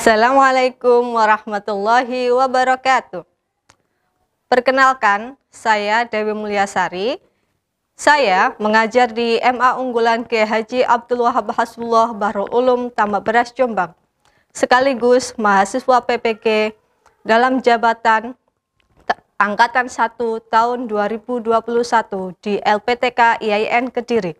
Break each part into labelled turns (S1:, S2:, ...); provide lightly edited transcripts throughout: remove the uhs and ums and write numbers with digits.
S1: Assalamualaikum warahmatullahi wabarakatuh. Perkenalkan, saya Dewi Mulyasari. Saya mengajar di MA Unggulan Kiai Haji Abdul Wahab Hasbullah Bahrul Ulum Tambak Beras Jombang, sekaligus mahasiswa PPG dalam jabatan Angkatan 1 tahun 2021 di LPTK IAIN Kediri.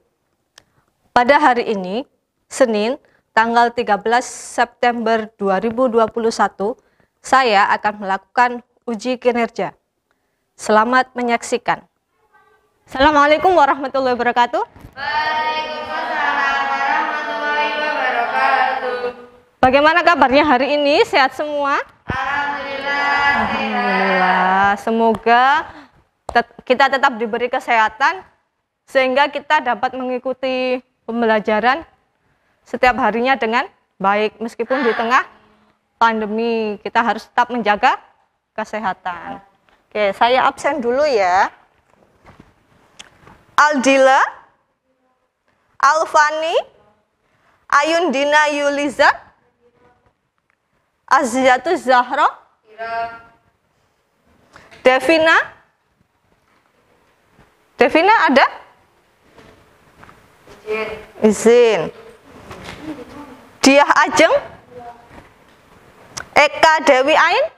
S1: Pada hari ini, Senin, tanggal 13 September 2021, saya akan melakukan uji kinerja. Selamat menyaksikan. Assalamualaikum warahmatullahi wabarakatuh.
S2: Waalaikumsalam warahmatullahi wabarakatuh.
S1: Bagaimana kabarnya hari ini? Sehat semua?
S2: Alhamdulillah.
S1: Alhamdulillah. Semoga kita tetap diberi kesehatan sehingga kita dapat mengikuti pembelajaran setiap harinya dengan baik, meskipun di tengah pandemi kita harus tetap menjaga kesehatan. Oke, saya absen dulu ya. Aldila, Alfani, Ayundina Yuliza, Azizatu Zahra, Devina. Devina ada? Izin. Diah Ajeng, Eka Dewi Ain,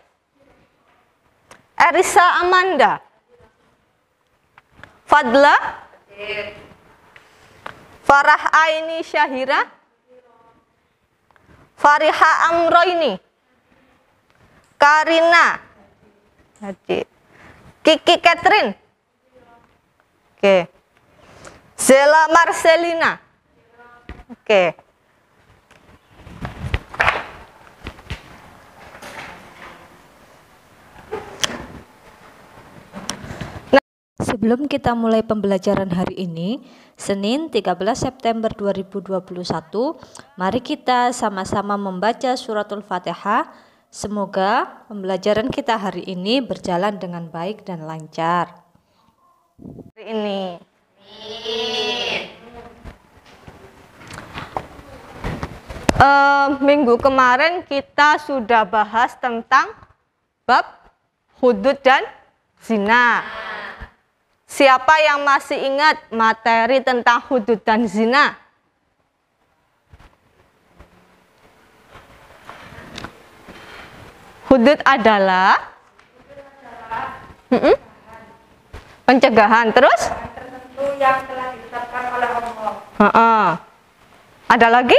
S1: Erisa Amanda, Fadla, Farah Aini Syahira, Fariha Amroini, Karina, Kiki Catherine, oke, Zela Marcelina, oke.
S3: Sebelum kita mulai pembelajaran hari ini, Senin 13 September 2021, mari kita sama-sama membaca suratul Fatihah. Semoga pembelajaran kita hari ini berjalan dengan baik dan lancar.
S1: Hari ini. Minggu kemarin kita sudah bahas tentang bab hudud dan zina. Siapa yang masih ingat materi tentang hudud dan zina? Hudud adalah pencegahan, terus?
S2: Tertentu yang telah ditetapkan oleh Allah.
S1: Ada lagi?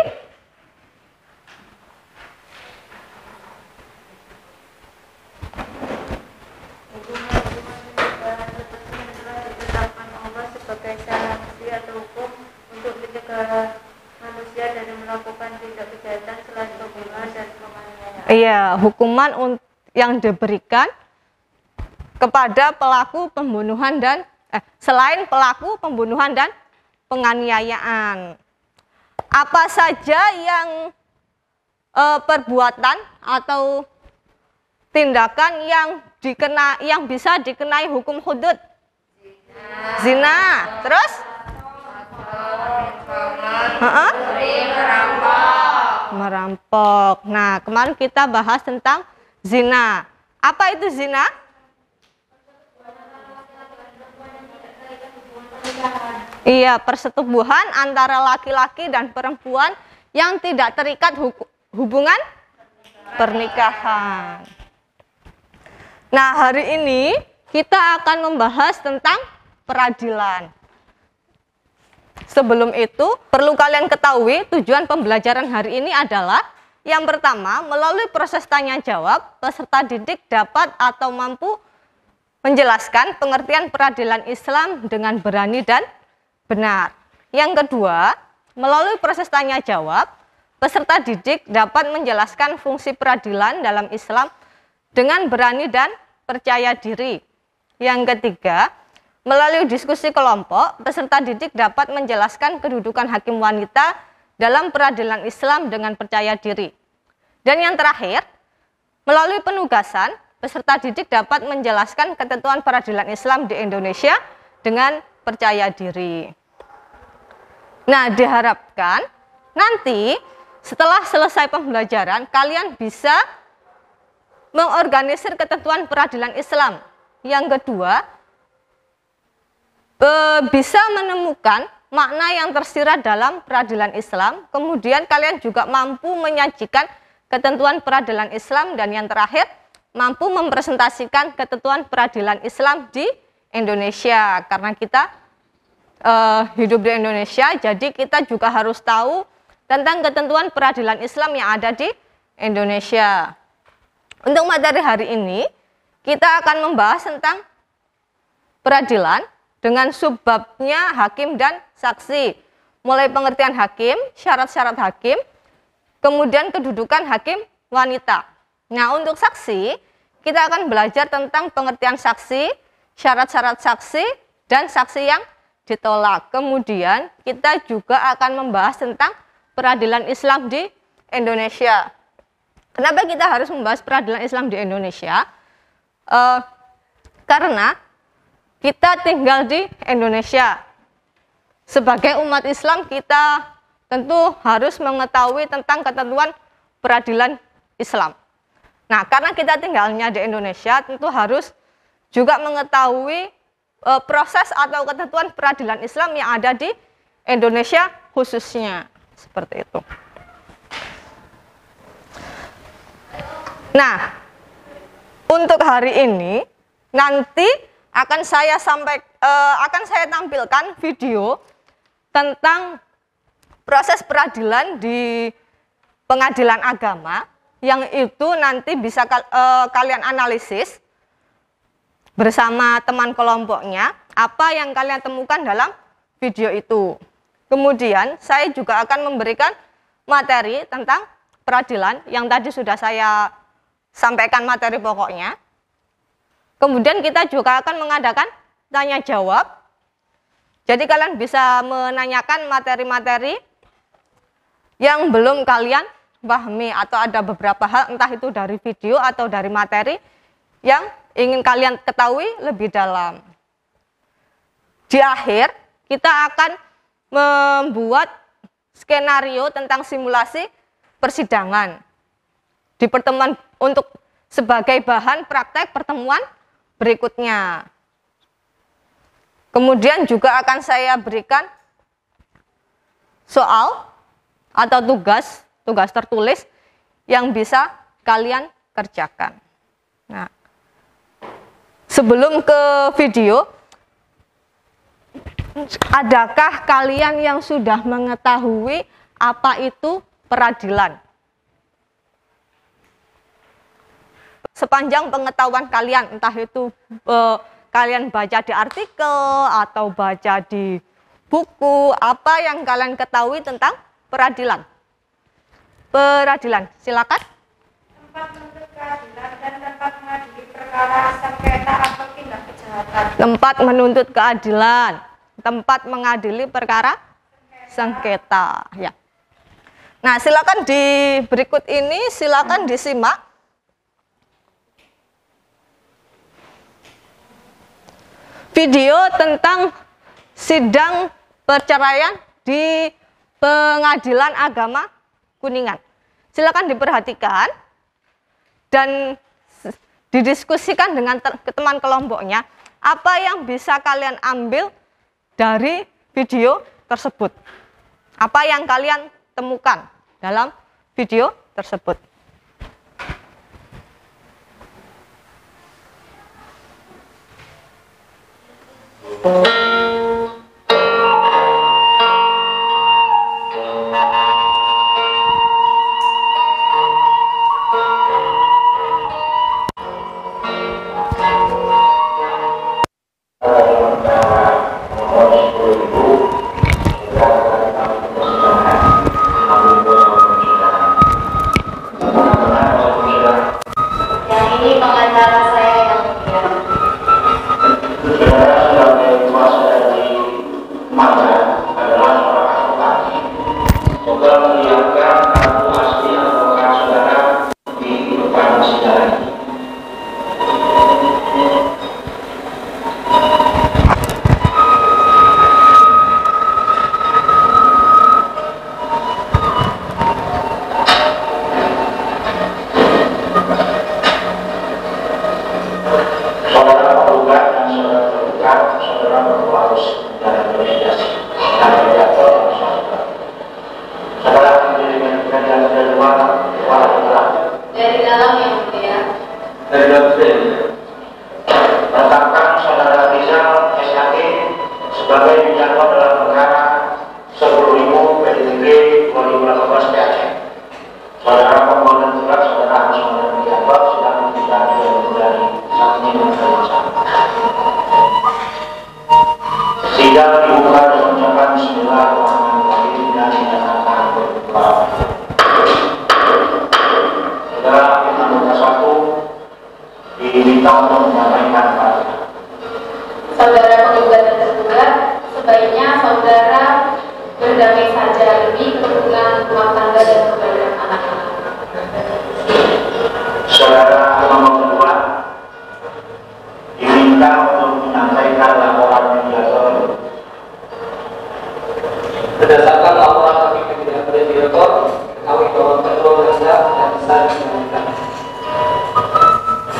S2: Sebagai sanksi atau hukum untuk mencegah manusia dari melakukan tindak kejahatan selain pembunuhan dan penganiayaan.
S1: Iya, hukuman yang diberikan kepada pelaku pembunuhan dan selain pelaku pembunuhan dan penganiayaan. Apa saja yang perbuatan atau tindakan yang bisa dikenai hukum hudud? Zina, terus? Merampok. Nah, kemarin kita bahas tentang zina. Apa itu zina? Iya, persetubuhan antara laki-laki dan perempuan yang tidak terikat hubungan pernikahan. Nah, hari ini kita akan membahas tentang peradilan. Sebelum itu, perlu kalian ketahui tujuan pembelajaran hari ini adalah yang pertama, melalui proses tanya jawab, peserta didik dapat atau mampu menjelaskan pengertian peradilan Islam dengan berani dan benar. Yang kedua, melalui proses tanya jawab, peserta didik dapat menjelaskan fungsi peradilan dalam Islam dengan berani dan percaya diri. Yang ketiga, melalui diskusi kelompok, peserta didik dapat menjelaskan kedudukan hakim wanita dalam peradilan Islam dengan percaya diri. Dan yang terakhir, melalui penugasan, peserta didik dapat menjelaskan ketentuan peradilan Islam di Indonesia dengan percaya diri. Nah, diharapkan nanti setelah selesai pembelajaran, kalian bisa mengorganisir ketentuan peradilan Islam. Yang kedua, bisa menemukan makna yang tersirat dalam peradilan Islam. Kemudian kalian juga mampu menyajikan ketentuan peradilan Islam. Dan yang terakhir, mampu mempresentasikan ketentuan peradilan Islam di Indonesia. Karena kita hidup di Indonesia, jadi kita juga harus tahu tentang ketentuan peradilan Islam yang ada di Indonesia. Untuk materi hari ini, kita akan membahas tentang peradilan dengan subbabnya hakim dan saksi. Mulai pengertian hakim, syarat-syarat hakim, kemudian kedudukan hakim wanita. Nah, untuk saksi, kita akan belajar tentang pengertian saksi, syarat-syarat saksi, dan saksi yang ditolak. Kemudian kita juga akan membahas tentang peradilan Islam di Indonesia. Kenapa kita harus membahas peradilan Islam di Indonesia? Karena kita tinggal di Indonesia. Sebagai umat Islam, kita tentu harus mengetahui tentang ketentuan peradilan Islam. Nah, karena kita tinggalnya di Indonesia, tentu harus juga mengetahui proses atau ketentuan peradilan Islam yang ada di Indonesia khususnya. Seperti itu. Nah, untuk hari ini nanti akan saya tampilkan video tentang proses peradilan di pengadilan agama, yang itu nanti bisa kalian analisis bersama teman kelompoknya apa yang kalian temukan dalam video itu. Kemudian saya juga akan memberikan materi tentang peradilan yang tadi sudah saya sampaikan materi pokoknya. Kemudian kita juga akan mengadakan tanya jawab. Jadi kalian bisa menanyakan materi-materi yang belum kalian pahami, atau ada beberapa hal entah itu dari video atau dari materi yang ingin kalian ketahui lebih dalam. Di akhir kita akan membuat skenario tentang simulasi persidangan di pertemuan untuk sebagai bahan praktek pertemuan berikutnya. Kemudian juga akan saya berikan soal atau tugas tertulis yang bisa kalian kerjakan. Nah, sebelum ke video, adakah kalian yang sudah mengetahui apa itu peradilan? Sepanjang pengetahuan kalian, entah itu kalian baca di artikel atau baca di buku, apa yang kalian ketahui tentang peradilan? Peradilan, silakan.
S2: Tempat menuntut keadilan dan tempat mengadili perkara sengketa atau tindak kejahatan.
S1: Tempat menuntut keadilan, tempat mengadili perkara sengketa. Ya. Nah, silakan di berikut ini silakan disimak. Video tentang sidang perceraian di Pengadilan Agama Kuningan. Silakan diperhatikan dan didiskusikan dengan teman kelompoknya apa yang bisa kalian ambil dari video tersebut. Apa yang kalian temukan dalam video tersebut.
S4: Yang ini pengacara saya yang mulia. Saudara hakim anggota 1 diminta untuk menyampaikan Fatihah.
S5: Saudara penggugat dan tergugat, sebaiknya saudara berdamai saja demi kepentingan rumah tangga dan keberadaan anak-anak.
S4: Saudara nomor 2 diminta untuk menyampaikan laporan mediator.
S6: Berdasarkan laporan kami kepada mediator, kami bahwa kedua tidak bisa dilanjutkan.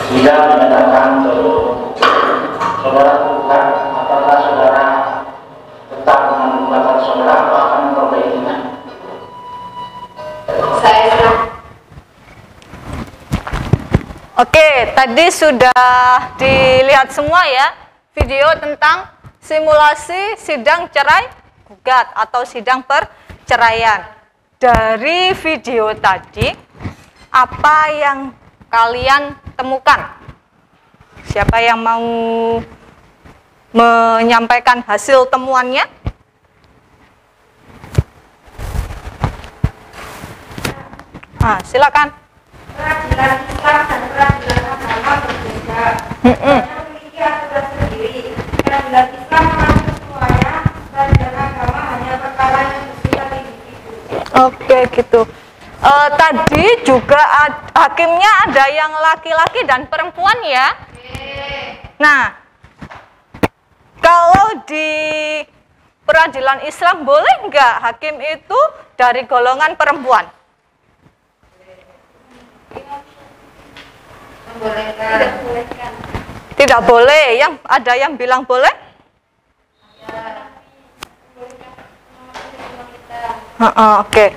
S4: Sidang menyatakan tertutup. Saudara tergugat, apakah saudara tetap dengan gugatan saudara atau akan memperbaikinya?
S5: Saya serah.
S1: Oke, tadi sudah dilihat semua ya video tentang simulasi sidang cerai gugat atau sidang perceraian. Dari video tadi, apa yang kalian temukan? Siapa yang mau menyampaikan hasil temuannya? Silakan.
S2: Peradilan Islam dan peradilan agama berbeda. Keduanya memiliki aturan sendiri. Peradilan Islam mengatur semuanya, peradilan agama hanya perkara yang bersifat individu.
S1: Oke, gitu. Tadi juga hakimnya ada yang laki-laki dan perempuan ya. Nah, kalau di peradilan Islam boleh nggak hakim itu dari golongan perempuan? Tidak boleh. Yang ada yang bilang boleh? Oke.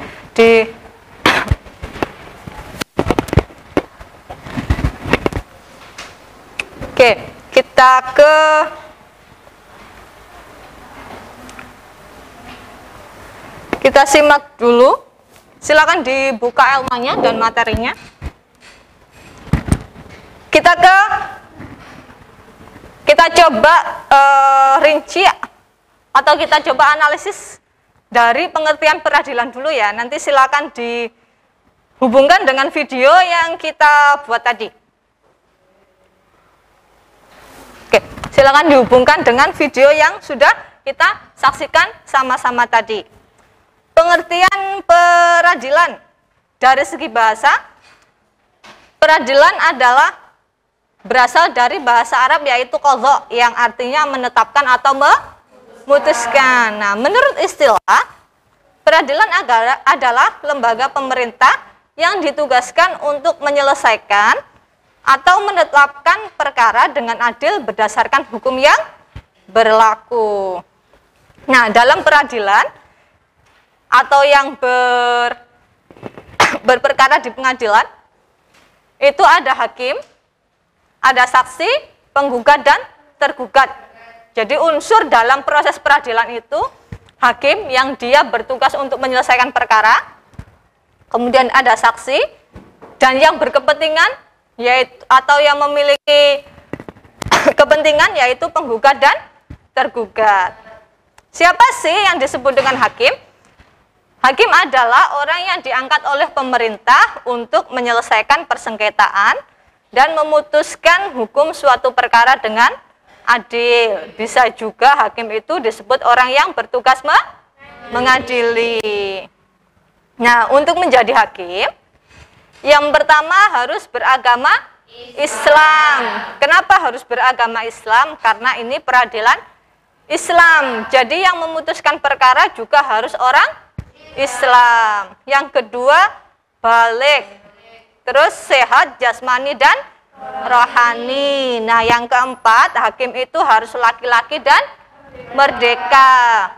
S1: Oke, kita kita simak dulu. Silakan dibuka elmanya dan materinya. Kita coba rinci atau kita coba analisis dari pengertian peradilan dulu ya. Nanti silakan dihubungkan dengan video yang kita buat tadi. Oke, silakan dihubungkan dengan video yang sudah kita saksikan sama-sama tadi. Pengertian peradilan dari segi bahasa, peradilan adalah berasal dari bahasa Arab yaitu qadha yang artinya menetapkan atau memutuskan. Nah, menurut istilah, peradilan adalah lembaga pemerintah yang ditugaskan untuk menyelesaikan atau menetapkan perkara dengan adil berdasarkan hukum yang berlaku. Nah, dalam peradilan atau yang berperkara di pengadilan, itu ada hakim, ada saksi, penggugat, dan tergugat. Jadi unsur dalam proses peradilan itu hakim yang dia bertugas untuk menyelesaikan perkara, kemudian ada saksi, dan yang berkepentingan yaitu atau yang memiliki kepentingan yaitu penggugat dan tergugat. Siapa sih yang disebut dengan hakim? Hakim adalah orang yang diangkat oleh pemerintah untuk menyelesaikan persengketaan dan memutuskan hukum suatu perkara dengan adil. Bisa juga hakim itu disebut orang yang bertugas mengadili. Nah, untuk menjadi hakim, yang pertama harus beragama Islam. Kenapa harus beragama Islam? Karena ini peradilan Islam. Jadi yang memutuskan perkara juga harus orang Islam. Yang kedua, baligh. Terus sehat jasmani dan rohani. Nah, yang keempat, hakim itu harus laki-laki dan merdeka.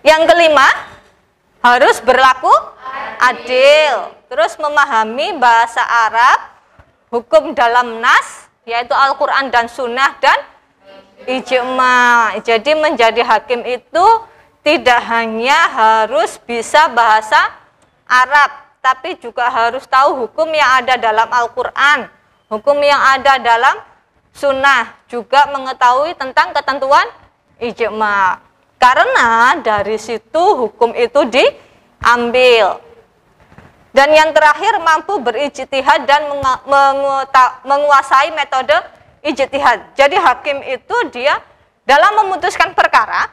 S1: Yang kelima, harus berlaku adil. Terus memahami bahasa Arab, hukum dalam nas, yaitu Al-Quran dan Sunnah, dan ijma. Jadi menjadi hakim itu tidak hanya harus bisa bahasa Arab, tapi juga harus tahu hukum yang ada dalam Al-Quran, hukum yang ada dalam Sunnah, juga mengetahui tentang ketentuan ijma. Karena dari situ hukum itu diambil. Dan yang terakhir, mampu berijtihad dan menguasai metode ijtihad. Jadi hakim itu dia dalam memutuskan perkara,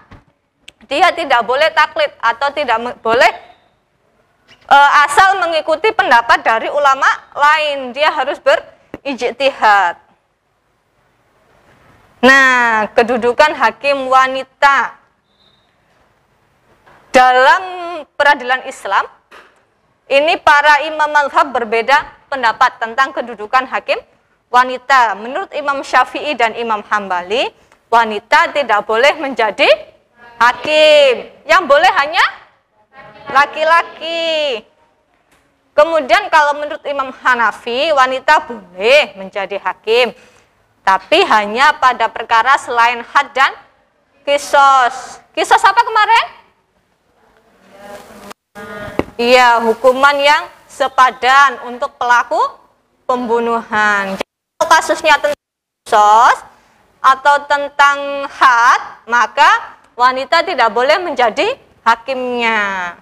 S1: dia tidak boleh taklid atau tidak boleh asal mengikuti pendapat dari ulama lain. Dia harus berijtihad. Nah, kedudukan hakim wanita dalam peradilan Islam, ini para imam mazhab berbeda pendapat tentang kedudukan hakim wanita. Menurut Imam Syafi'i dan Imam Hambali, wanita tidak boleh menjadi hakim. Yang boleh hanya laki-laki. Kemudian kalau menurut Imam Hanafi, wanita boleh menjadi hakim, tapi hanya pada perkara selain had dan kisos. Kisos apa kemarin? Iya, hukuman yang sepadan untuk pelaku pembunuhan. Kalau kasusnya tentang kisos atau tentang had, maka wanita tidak boleh menjadi hakimnya.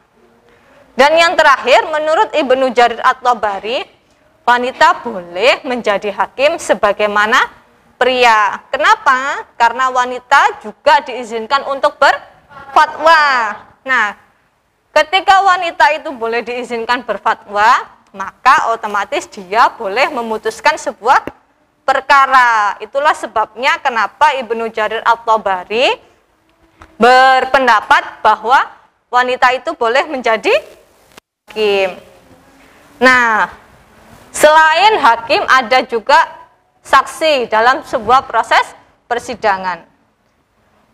S1: Dan yang terakhir, menurut Ibnu Jarir At-Tabari, wanita boleh menjadi hakim sebagaimana pria. Kenapa? Karena wanita juga diizinkan untuk berfatwa. Nah, ketika wanita itu boleh diizinkan berfatwa, maka otomatis dia boleh memutuskan sebuah perkara. Itulah sebabnya kenapa Ibnu Jarir At-Tabari berpendapat bahwa wanita itu boleh menjadi hakim. Nah, selain hakim ada juga saksi dalam sebuah proses persidangan.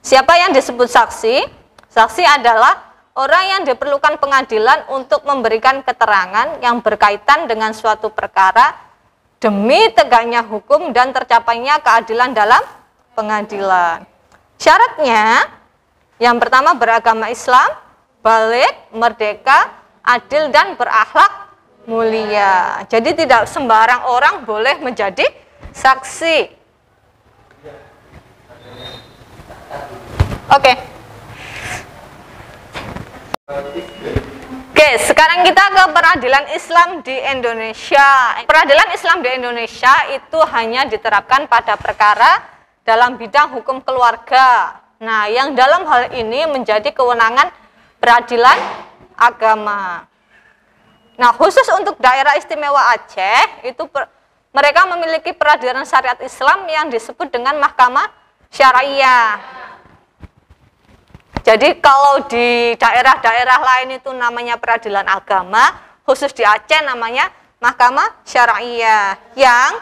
S1: Siapa yang disebut saksi? Saksi adalah orang yang diperlukan pengadilan untuk memberikan keterangan yang berkaitan dengan suatu perkara demi tegaknya hukum dan tercapainya keadilan dalam pengadilan. Syaratnya, yang pertama beragama Islam, balik, merdeka, adil, dan berakhlak mulia. Jadi tidak sembarang orang boleh menjadi saksi. Oke. Oke, sekarang kita ke peradilan Islam di Indonesia. Peradilan Islam di Indonesia itu hanya diterapkan pada perkara dalam bidang hukum keluarga. Nah, yang dalam hal ini menjadi kewenangan peradilan agama. Nah, khusus untuk daerah istimewa Aceh, itu mereka memiliki peradilan syariat Islam yang disebut dengan Mahkamah Syariah. Jadi kalau di daerah-daerah lain itu namanya peradilan agama, khusus di Aceh namanya Mahkamah Syariah. Yang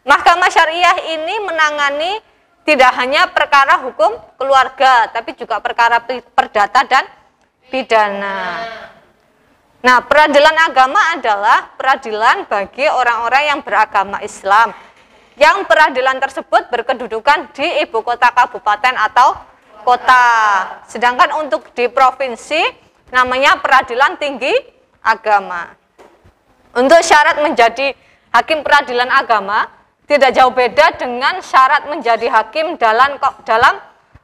S1: Mahkamah Syariah ini menangani tidak hanya perkara hukum keluarga, tapi juga perkara perdata dan pidana. Nah, peradilan agama adalah peradilan bagi orang-orang yang beragama Islam, yang peradilan tersebut berkedudukan di ibu kota kabupaten atau kota. Sedangkan untuk di provinsi namanya peradilan tinggi agama. Untuk syarat menjadi hakim peradilan agama tidak jauh beda dengan syarat menjadi hakim dalam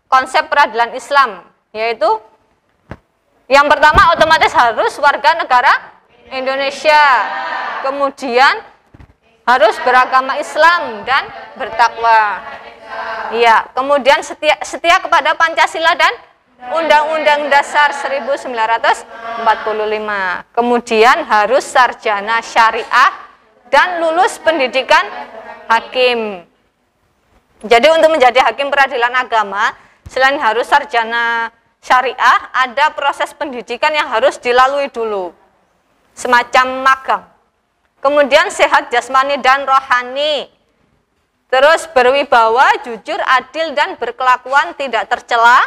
S1: konsep peradilan Islam, yaitu yang pertama otomatis harus warga negara Indonesia, kemudian harus beragama Islam dan bertakwa. Iya, kemudian setia kepada Pancasila dan Undang-Undang Dasar 1945. Kemudian harus sarjana syariah dan lulus pendidikan hakim. Jadi untuk menjadi hakim peradilan agama, selain harus sarjana syariah, ada proses pendidikan yang harus dilalui dulu, semacam magang. Kemudian sehat jasmani dan rohani, terus berwibawa, jujur, adil, dan berkelakuan tidak tercela,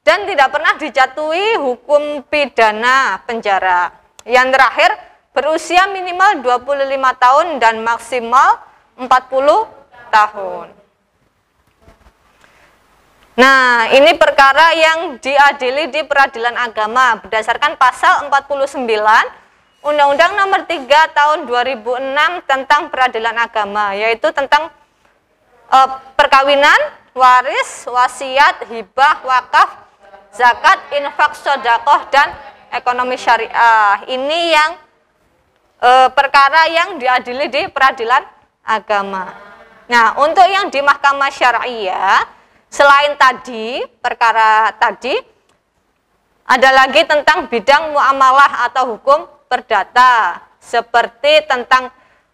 S1: dan tidak pernah dijatuhi hukum pidana penjara. Yang terakhir, berusia minimal 25 tahun dan maksimal 40 tahun. Nah, ini perkara yang diadili di peradilan agama berdasarkan pasal 49 Undang-Undang Nomor 3 Tahun 2006 tentang peradilan agama, yaitu tentang perkawinan, waris, wasiat, hibah, wakaf, zakat, infak, sedekah, dan ekonomi syariah. Ini yang perkara yang diadili di peradilan agama. Nah, untuk yang di mahkamah syariah, selain tadi, perkara tadi, ada lagi tentang bidang muamalah atau hukum perdata, seperti tentang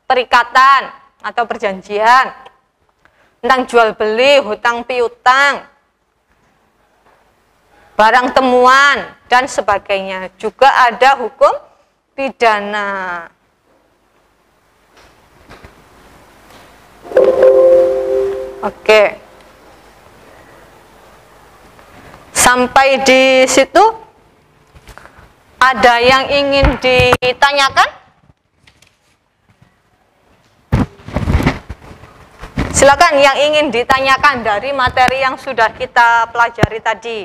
S1: perikatan atau perjanjian, tentang jual beli, hutang piutang, barang temuan, dan sebagainya. Juga ada hukum pidana. Oke. Sampai di situ ada yang ingin ditanyakan? Silakan yang ingin ditanyakan dari materi yang sudah kita pelajari tadi.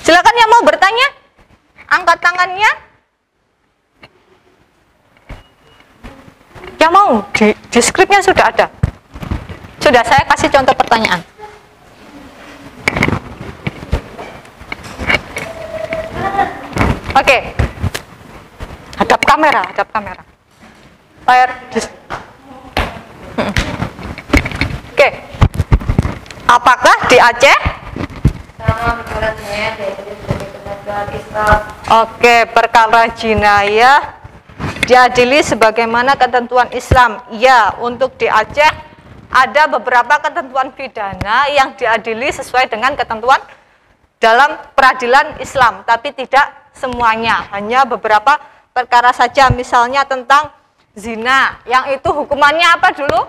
S1: Silakan yang mau bertanya, angkat tangannya. Yang mau, di skripnya sudah ada. Sudah saya kasih contoh pertanyaan. Oke. Hadap kamera, hadap kamera. Layar. Oke. Apakah di Aceh?
S2: Sama perkara jinayah diadili sebagai ketentuan Islam.
S1: Oke, perkara jinayah diadili sebagaimana ketentuan Islam. Ya, untuk di Aceh ada beberapa ketentuan pidana yang diadili sesuai dengan ketentuan dalam peradilan Islam, tapi tidak semuanya, hanya beberapa perkara saja. Misalnya tentang zina, yang itu hukumannya apa dulu?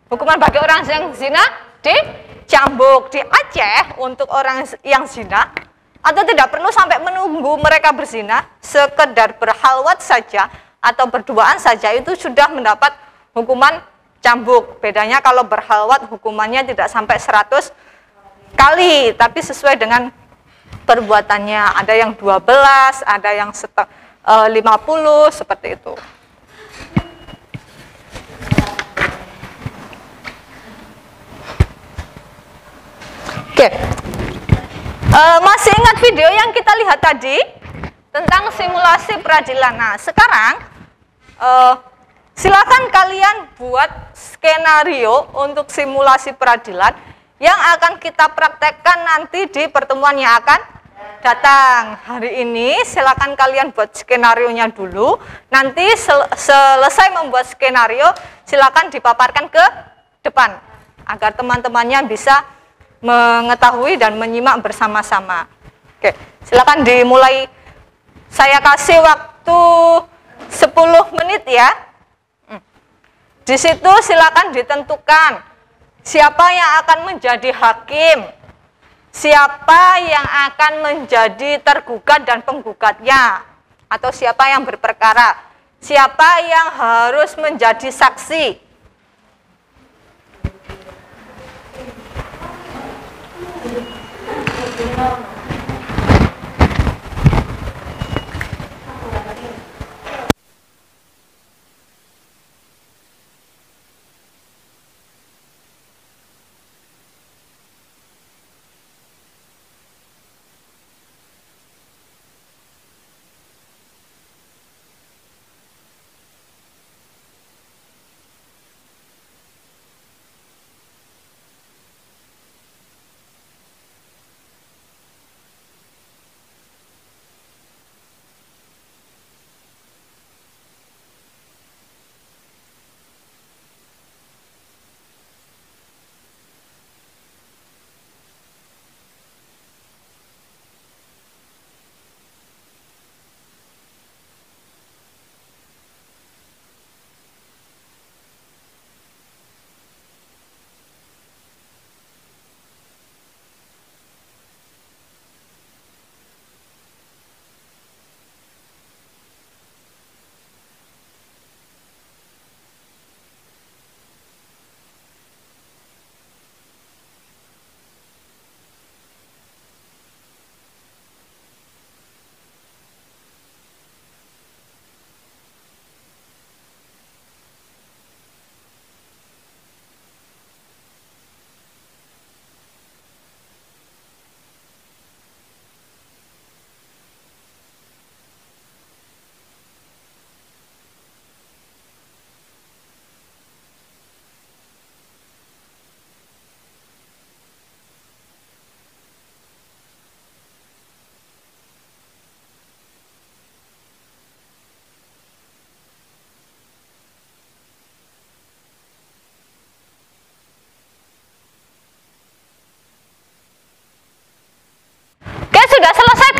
S1: Hukuman bagi orang yang zina dicambuk. Di Aceh untuk orang yang zina, atau tidak perlu sampai menunggu mereka berzina, sekedar berhalwat saja atau berduaan saja itu sudah mendapat hukuman cambuk. Bedanya kalau berhalwat hukumannya tidak sampai 100 kali, tapi sesuai dengan perbuatannya. Ada yang 12, ada yang 50, seperti itu. Oke. Masih ingat video yang kita lihat tadi tentang simulasi peradilan? Nah, sekarang silakan kalian buat skenario untuk simulasi peradilan yang akan kita praktekkan nanti di pertemuan yang akan datang. Hari ini silakan kalian buat skenarionya dulu. Nanti selesai membuat skenario, silakan dipaparkan ke depan agar teman-temannya bisa mengetahui dan menyimak bersama-sama. Oke, silakan dimulai. Saya kasih waktu 10 menit ya. Di situ silakan ditentukan siapa yang akan menjadi hakim, siapa yang akan menjadi tergugat dan penggugatnya, atau siapa yang berperkara, siapa yang harus menjadi saksi.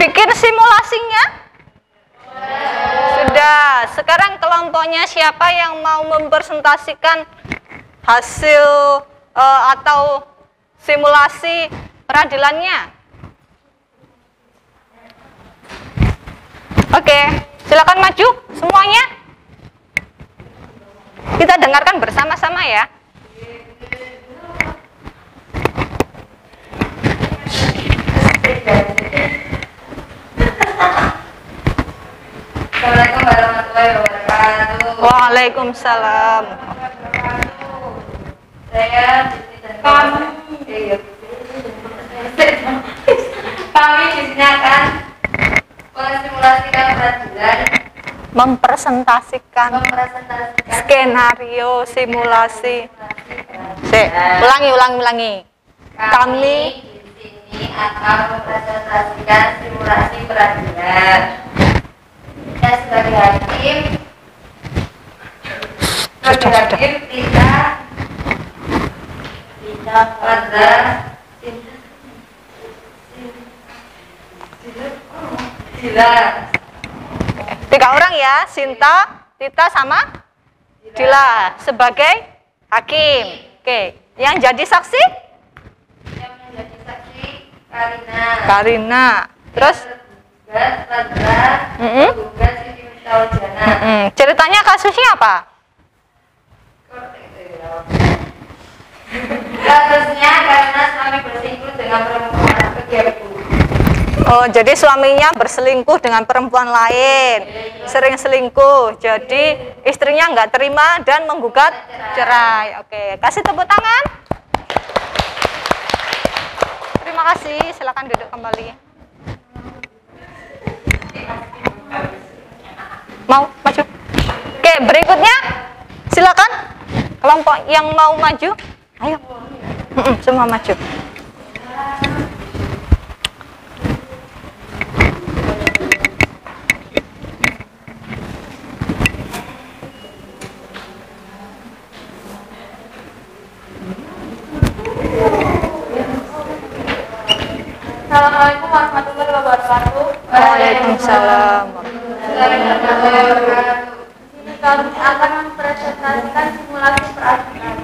S1: bikin simulasinya? Sudah. Sekarang kelompoknya siapa yang mau mempresentasikan hasil atau simulasi peradilannya? Oke, silakan maju semuanya. Kita dengarkan bersama-sama ya.
S2: Assalamualaikum warahmatullahi wabarakatuh.
S1: Waalaikumsalam.
S2: Saya kami di sini akan mensimulasikan peradilan,
S1: Mempresentasikan skenario simulasi. Ulangi. Kami
S2: di sini akan mempresentasikan simulasi peradilan. Saya sebagai hakim tidak pada
S1: tiga orang ya, Sinta, Tita sama Dila sebagai hakim. Oke, yang jadi saksi?
S2: yang menjadi saksi
S1: Karina. Terus ceritanya kasusnya apa?
S2: Kasusnya karena suami berselingkuh dengan perempuan kegiatu.
S1: Oh, jadi suaminya berselingkuh dengan perempuan lain, sering selingkuh. Jadi istrinya nggak terima dan menggugat cerai. Oke, kasih tepuk tangan. Terima kasih. Silakan duduk kembali. Mau maju? Oke, berikutnya silakan kelompok yang mau maju. Ayo, semua maju.
S5: Assalamualaikum warahmatullahi wabarakatuh.
S1: Waalaikumsalam.
S5: Ini kami akan mempresentasikan simulasi peradilan.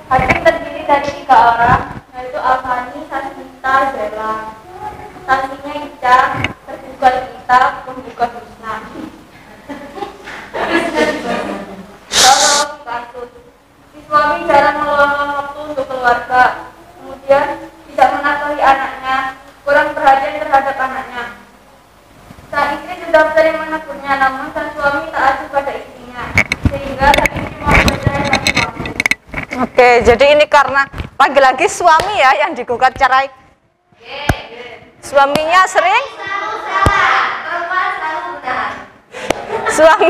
S5: Hakim terdiri dari 3 orang, yaitu Alfani, Sasmita, Zela. Saksinya Ica, tergugat kita, penggugat Husna. Kronologi kasus. Si suami jarang meluangkan waktu untuk keluarga, kemudian tidak menafkahi anaknya, kurang perhatian terhadap anaknya. Sang istri sudah sering menegurnya, namun sang suami taat pada istrinya, sehingga sang istri mau bercerai lagi waktu.
S1: Oke, jadi ini karena lagi-lagi suami ya yang digugat cerai. Suaminya sering? Suami.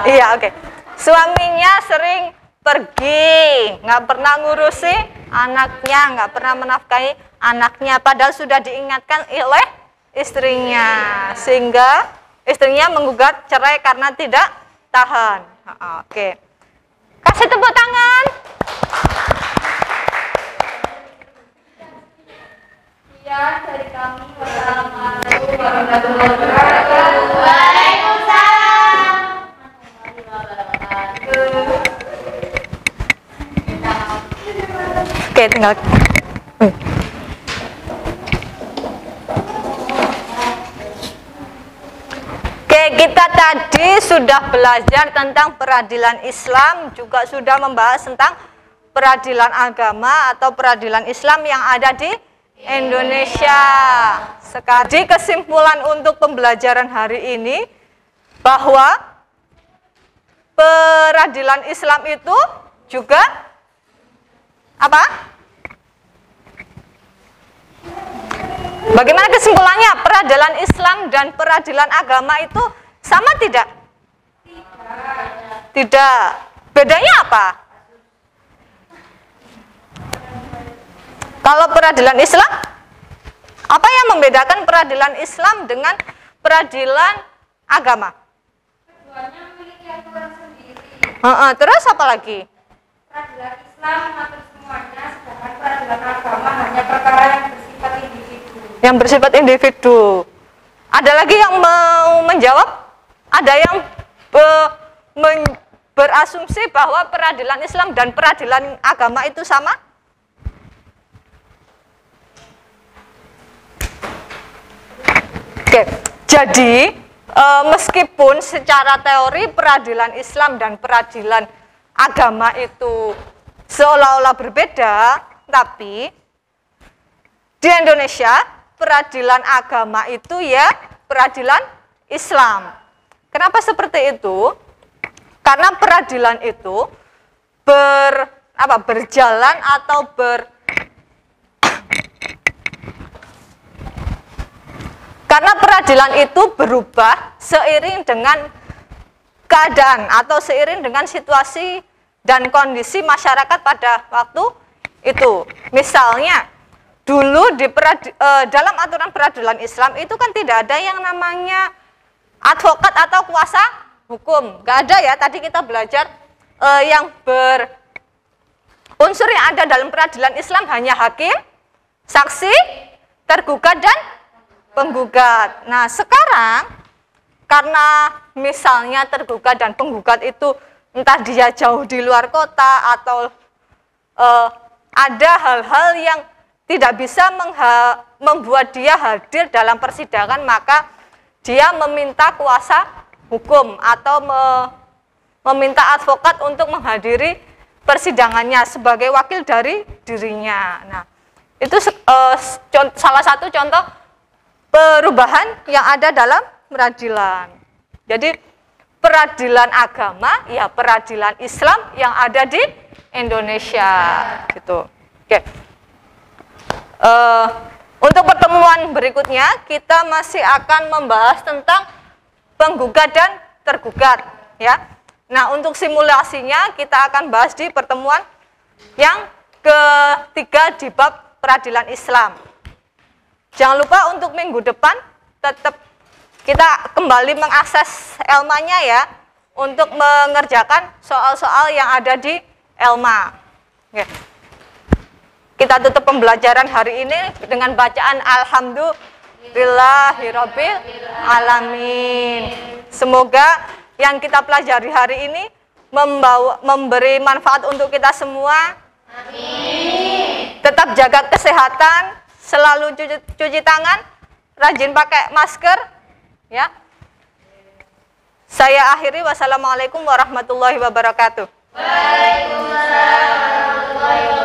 S1: Iya, oke. Suaminya sering pergi, nggak pernah ngurusi anaknya, nggak pernah menafkahi anaknya, padahal sudah diingatkan oleh istrinya, sehingga istrinya menggugat cerai karena tidak tahan. Oke, kasih tepuk tangan.
S5: Sekian dari kami. Wassalamualaikum warahmatullahi wabarakatuh. Waalaikumsalam.
S1: Oke, tinggal. Oke, kita tadi sudah belajar tentang peradilan Islam, juga sudah membahas tentang peradilan agama atau peradilan Islam yang ada di Indonesia. Sekarang kesimpulan untuk pembelajaran hari ini bahwa peradilan Islam itu juga apa? Bagaimana kesimpulannya? Peradilan Islam dan peradilan agama itu sama tidak? Tidak. Bedanya apa? Kalau peradilan Islam, apa yang membedakan peradilan Islam dengan peradilan agama?
S2: Keduanya memiliki aturan sendiri.
S1: Terus apa lagi?
S2: Peradilan Islam mengatur semuanya, sedangkan peradilan agama hanya perkara yang bersifat
S1: Yang bersifat individu. Ada lagi yang mau menjawab? Ada yang berasumsi bahwa peradilan Islam dan peradilan agama itu sama? Oke, jadi meskipun secara teori peradilan Islam dan peradilan agama itu seolah-olah berbeda, tapi di Indonesia peradilan agama itu ya peradilan Islam. Kenapa seperti itu? Karena peradilan itu berjalan atau karena peradilan itu berubah seiring dengan keadaan atau seiring dengan situasi dan kondisi masyarakat pada waktu itu. Misalnya, dulu dalam aturan peradilan Islam itu kan tidak ada yang namanya advokat atau kuasa hukum. Gak ada ya, tadi kita belajar yang berunsur yang ada dalam peradilan Islam hanya hakim, saksi, tergugat, dan penggugat. Nah, sekarang karena misalnya tergugat dan penggugat itu entah dia jauh di luar kota atau ada hal-hal yang tidak bisa membuat dia hadir dalam persidangan, maka dia meminta kuasa hukum atau meminta advokat untuk menghadiri persidangannya sebagai wakil dari dirinya. Nah, itu salah satu contoh perubahan yang ada dalam peradilan. Jadi peradilan agama ya peradilan Islam yang ada di Indonesia gitu. Oke. Untuk pertemuan berikutnya kita masih akan membahas tentang penggugat dan tergugat ya. Nah, untuk simulasinya kita akan bahas di pertemuan yang ketiga di bab peradilan Islam. Jangan lupa untuk minggu depan tetap kita kembali mengakses Elma-nya ya untuk mengerjakan soal-soal yang ada di Elma. Oke. Kita tutup pembelajaran hari ini dengan bacaan Alhamdulillahirabbil alamin. Semoga yang kita pelajari hari ini memberi manfaat untuk kita semua. Amin. Tetap jaga kesehatan, selalu cuci tangan, rajin pakai masker, ya. Saya akhiri, wassalamualaikum warahmatullahi wabarakatuh.
S5: Waalaikumsalam warahmatullahi wabarakatuh.